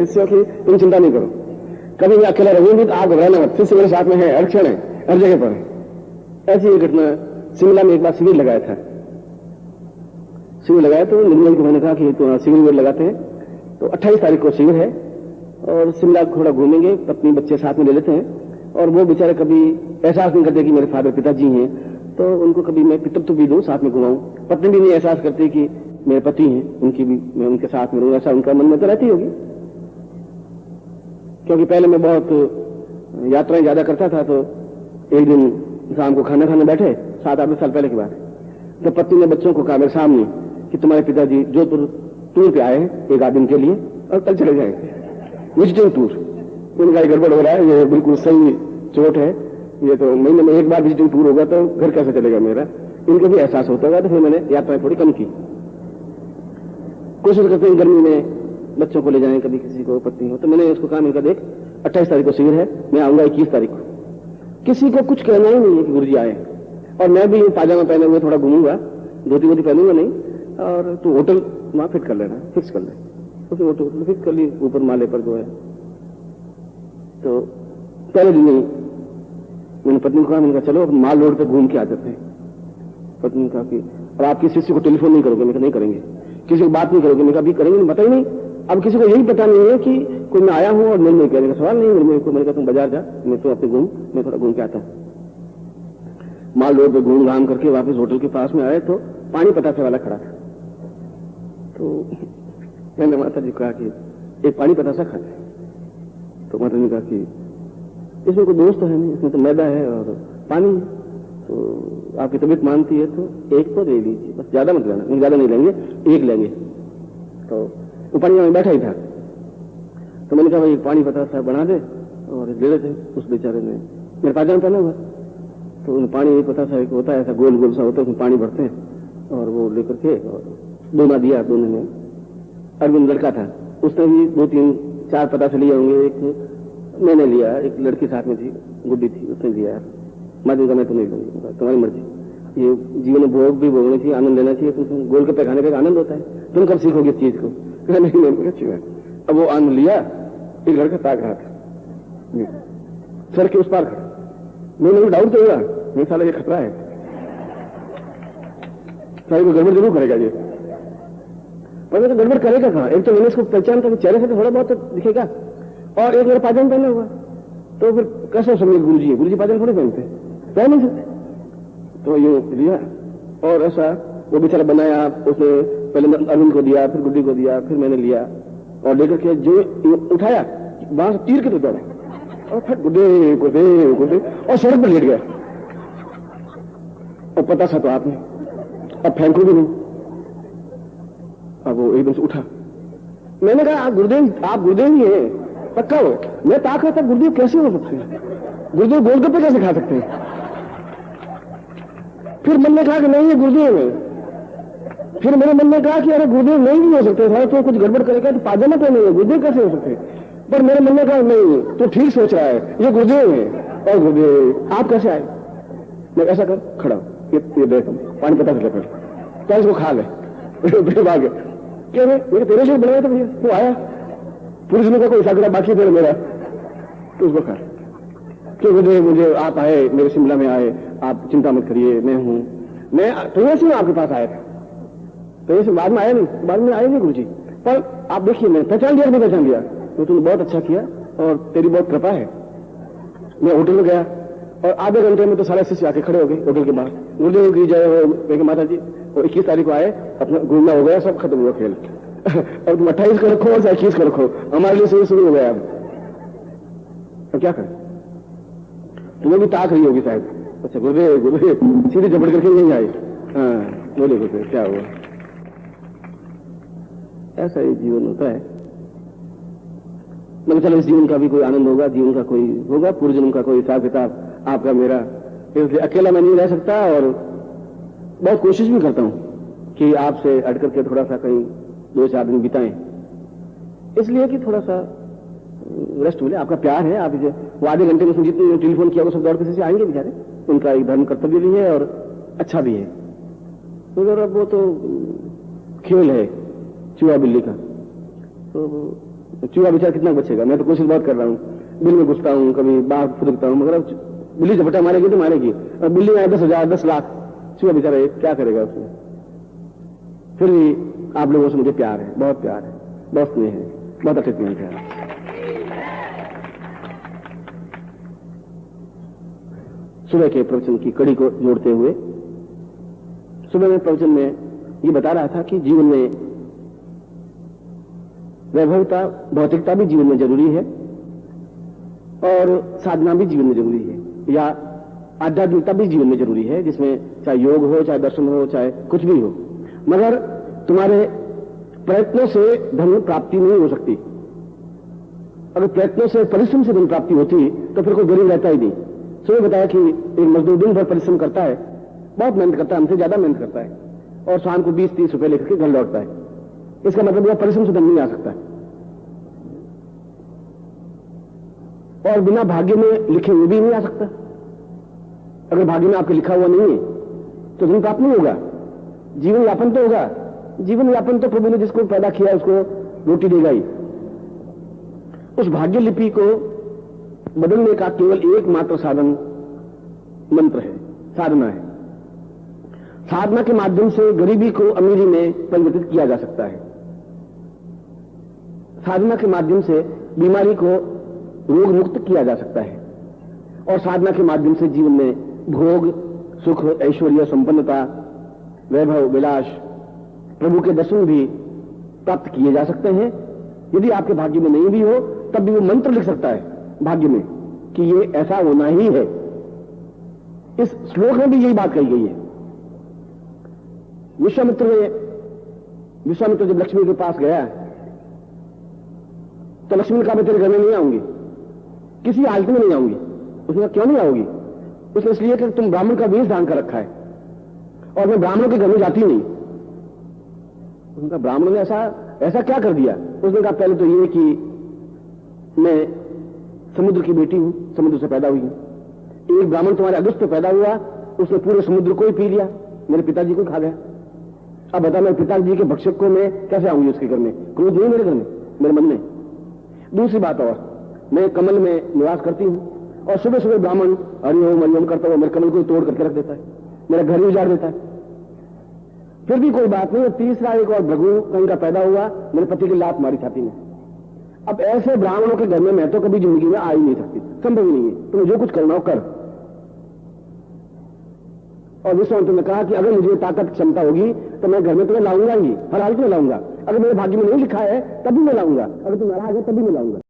शिष्यों की तुम चिंता नहीं करो, कभी मैं अकेला रहूंगी तो आप घबराना मत, शिष्य मेरे साथ में है, हर क्षण है, हर जगह पर है। ऐसी एक घटना शिमला में एक बार शिविर लगाया था। शिविर लगाया तो निर्मल को मैंने कहा कि तो शिविर लगाते हैं, तो 28 तारीख को शिविर है और शिमला थोड़ा घूमेंगे, पत्नी बच्चे साथ में ले लेते हैं। और वो बेचारे कभी एहसास नहीं करते कि मेरे फादर पिताजी हैं, तो उनको कभी मैं पितृत्व भी दूं, साथ में घुमाऊं। पत्नी भी नहीं एहसास करती कि मेरे पति हैं, उनकी भी मैं उनके साथ में रहूं, ऐसा उनका मन में तो रहती होगी। क्योंकि पहले मैं बहुत यात्राएं ज्यादा करता था, तो एक दिन शाम को खाना खाने बैठे, 7-8 साल पहले की बात है, तो पत्नी ने बच्चों को कहा मेरे सामने कि तुम्हारे पिताजी जोधपुर टूर पे आए हैं 1 आध दिन के लिए और कल चले जाएंगे विजिटिंग टूर। उनका गड़बड़ हो रहा है, ये बिल्कुल सही चोट है, ये तो महीने में 1 बार विजिटिंग टूर होगा तो घर कैसे चलेगा मेरा। इनको भी एहसास होता होगा, तो फिर मैंने यात्राएं थोड़ी कम की। कोशिश करते हैं गर्मी में बच्चों को ले जाएं, कभी किसी को पत्नी हो, तो मैंने उसको कहा, मैंने देख 28 तारीख को शिविर है, मैं आऊंगा 21 तारीख को, किसी को कुछ कहना ही नहीं है कि गुरुजी आए, और मैं भी पाजामा पहने हुए थोड़ा घूमूंगा, धोती वोती पहनूंगा नहीं, और तू होटल वहां फिट कर लेना, फिक्स कर ले। तो फिर होटल फिक्स कर ली ऊपर माले पर जो है। तो पहले दिन ही मैंने पत्नी को कहा, मैंने कहा चलो माल रोड पे घूम के आ जाते हैं। पत्नी ने कहा कि और आप किसी किसी को टेलीफोन नहीं करोगे? मैं कहा नहीं करेंगे। किसी को बात नहीं करोगे? मैं कहा अभी करेंगे नहीं, पता ही नहीं। अब किसी को यही पता नहीं है कि कोई मैं आया हूं और नहीं कहने का सवाल नहीं है मेरे को। मैंने कहा तुम बाजार जा, मैं तो अपने मैं थोड़ा घूम के आता हूं। माल रोड पे घूम घाम करके वापस होटल के पास में आए तो पानी पतासे वाला खड़ा था। तो मैंने माता जी कहा कि एक पानी पतासा खाते। तो माता जी ने कहा कि इसमें कोई दोस्त तो है नहीं, इसमें तो मैदा है और पानी, तो आपकी तबीयत मानती है तो एक तो दे दीजिए, बस ज्यादा मत लेना। ज्यादा नहीं लेंगे, एक लेंगे। तो वो पानी में बैठा ही था, तो मैंने कहा भाई पानी पतासा बना दे, और ले रहे थे। उस बेचारे ने मेरे पाजामा पहना हुआ, तो पानी पतासा एक होता है ऐसा गोल गोल सा होता है, उसमें पानी भरते हैं, और वो लेकर के और दोना दिया। दोनों में अरविंद लड़का था, उसने भी 2-3-4 पतासे लिए होंगे। एक मैंने लिया, एक लड़की साथ में थी, गुड्डी थी, उसने लिया। माध्यम का मैं तो नहीं लूंगी, तुम्हारी मर्जी। ये जीवन में भोग भी भोगनी चाहिए, आनंद लेना चाहिए। तुम गोलगप्पे खाने का आनंद होता है, तुम कब सीखोगे इस चीज को? नहीं अच्छी बात। अब वो आनंद लिया, एक लड़का ताक रहा था सर के उस पार खड़ा। मैंने डाउट तो हुआ, मेरे साला ये खतरा है, सारी को गड़बड़ जरूर करेगा ये। पर तो गड़बड़ करेगा कहाँ? एक तो मैंने इसको पहचान कर चेहरे से तो थोड़ा बहुत तो दिखेगा, और एक मेरा पाजामा पहना हुआ, तो फिर कैसे समझे गुरुजी पाजामा थोड़े पहनते, पहन नहीं सकते। तो ये लिया और ऐसा वो बेचारा बनाया। उसने पहले अरविंद को दिया, फिर गुड्डी को दिया, फिर मैंने लिया, और लेकर के जो उठाया वहां से तीर के तो दौड़ा, और फिर गुड्डे और सड़क पर लेट गया। और पता था तो आपने, अब फेंको भी नहीं। अब वो एकदम से उठा। मैंने कहा आप गुरुदेव ही है पक्का हो? मैं ताक रहा था, गुरुदेव कैसे हो सकते हैं? गुरुदेव गोलगप्पे कैसे खा सकते हैं? फिर मन ने कहा कि नहीं ये गुरुदेव है। फिर मेरे मन ने कहा कि अरे गुरुदेव नहीं भी हो सकते, सारा तो कुछ गड़बड़ करेगा तो पाजामा पहने हुए गुरुदेव कैसे हो सकते? पर मेरे मन ने कहा नहीं, तो ठीक सोच रहा है, ये गुरुदेव है। और गुरुदेव आप कैसे आए? मैं ऐसा कर खड़ा, ये देख पानी पता चले, फिर तो इसको खा ले। भाग क्या मेरे तेरे से बनाया था भैया, वो आया पुलिस ने कहा कोई सागरा बाकी थे मेरा, तो उसको खा। क्यों मुझे आप आए, मेरे शिमला में आए, आप चिंता मत करिए, मैं हूं, मैं तो से आपके पास आया था। तो से बाद में आया नहीं, बाद में आएंगे गुरुजी, पर आप देखिए मैं पहचान लिया, नहीं पहचान लिया, तो तुमने बहुत अच्छा किया और तेरी बहुत कृपा है। मैं होटल में गया और आधे घंटे में तो सारे शिष्य आके खड़े हो गए होटल के बाहर। गुरुदेव की जय माता जी। और 21 तारीख को आए, अपना घूमना हो गया, सब खत्म हुआ खेल। अब तुम 28 को रखो और 21 को रखो, हमारे लिए शुरू हो गया। अब क्या करें? तुम्हें भी ताक रही होगी शायद। अच्छा गुरुदेव सीधे झपट करके नहीं आए। हाँ बोले गुरुदेव क्या हुआ? ऐसा ही जीवन होता है। मैंने चलो इस जीवन का भी कोई आनंद होगा, जीवन का कोई होगा, पूर्व जन्म का कोई हिसाब किताब आपका मेरा, इसलिए अकेला मैं नहीं रह सकता। और बहुत कोशिश भी करता हूं कि आपसे अड़ करके थोड़ा सा कहीं 2-4 दिन बिताएं, इसलिए कि थोड़ा सा रेस्ट मिले। आपका प्यार है, आप वो आधे घंटे में जितने टेलीफोन किया वो सब दौड़ के से आएंगे बेचारे, उनका एक धर्म कर्तव्य भी है और अच्छा भी है। तो वो तो खेल है चूहा बिल्ली का, तो चूहा बेचारा कितना बचेगा? मैं तो कोशिश बहुत कर रहा हूँ, बिल में घुसता हूँ, कभी बाहर फुदकता हूँ, मगर बिल्ली झपटा मारेगी तो मारेगी। और बिल्ली आए 10,000 10 लाख, चूहा बेचारा क्या करेगा उसमें? फिर भी आप लोगों से मुझे प्यार है, बहुत प्यार है, बहुत स्नेह है, बहुत अच्छे स्नेह है। सुबह के प्रवचन की कड़ी को जोड़ते हुए, सुबह में प्रवचन में ये बता रहा था कि जीवन में वैभवता, भौतिकता भी जीवन में जरूरी है और साधना भी जीवन में जरूरी है, या आध्यात्मिकता भी जीवन में जरूरी है, जिसमें चाहे योग हो, चाहे दर्शन हो, चाहे कुछ भी हो। मगर तुम्हारे प्रयत्नों से धन प्राप्ति नहीं हो सकती। अगर प्रयत्नों से, परिश्रम से धन प्राप्ति होती तो फिर कोई गरीब रहता ही नहीं। सुबह बताया कि एक मजदूर दिन भर परिश्रम करता है, बहुत मेहनत करता है, हमसे ज्यादा मेहनत करता है, और शाम को 20-30 रुपए लेकर के घर लौटता है। इसका मतलब यह परिश्रम से धन नहीं आ सकता है। और बिना भाग्य में लिखे हुए भी नहीं आ सकता। अगर भाग्य में आपके लिखा हुआ नहीं है तो धन प्राप्त नहीं होगा, जीवन यापन तो होगा। जीवन यापन तो प्रभु ने जिसको पैदा किया उसको रोटी देगा ही। उस भाग्य लिपि को बदलने का केवल एकमात्र साधन मंत्र है, साधना है। साधना के माध्यम से गरीबी को अमीरी में परिवर्तित किया जा सकता है। साधना के माध्यम से बीमारी को रोग मुक्त किया जा सकता है, और साधना के माध्यम से जीवन में भोग, सुख, ऐश्वर्य, संपन्नता, वैभव, विलास, प्रभु के दर्शन भी प्राप्त किए जा सकते हैं। यदि आपके भाग्य में नहीं भी हो तब भी वो मंत्र लिख सकता है भाग्य में कि ये ऐसा होना ही है। इस श्लोक में भी यही बात कही गई है। विश्वामित्र जब लक्ष्मी के पास गया तो लक्ष्मी ने कहा मैं तेरे घर में नहीं आऊंगी, किसी हालत में नहीं आऊंगी। उसने कहा क्यों नहीं आओगी? उसने इसलिए कि तुम ब्राह्मण का वेश धारण कर रखा है और मैं ब्राह्मणों के घर में जाती नहीं। उसने कहा ब्राह्मण ने ऐसा क्या कर दिया? उसने कहा पहले तो ये कि मैं समुद्र की बेटी हूं, समुद्र से पैदा हुई हूं। एक ब्राह्मण तुम्हारे अगस्त पे पैदा हुआ, उसने पूरे समुद्र को ही पी लिया, मेरे पिताजी को खा गया। अब बता, मेरे पिताजी के भक्षक को मैं कैसे आऊंगी उसके घर में? क्रोध नहीं मेरे घर में, मेरे मन में। दूसरी बात और, मैं कमल में निवास करती हूं और सुबह सुबह ब्राह्मण हरिओम हरिओम करता हुआ मेरे कमल को तोड़ करके रख देता है, मेरा घर ही उजाड़ देता है। फिर भी कोई बात नहीं। तीसरा एक और भृगु कहीं का पैदा हुआ, मेरे पति की लात मारी छाती में। अब ऐसे ब्राह्मणों के घर में मैं तो कभी जिंदगी में आ ही नहीं सकती, संभव ही नहीं है। तुम्हें जो कुछ करना हो कर। और विश्वामित्र ने कहा कि अगर मुझे ताकत क्षमता होगी तो मैं घर में तुम्हें लाऊंगा ही, हर हालत में लाऊंगा। अगर मेरे भाग्य में नहीं लिखा है तभी मैं लाऊंगा, अगर तुम नाराज है तभी मैं लाऊंगा।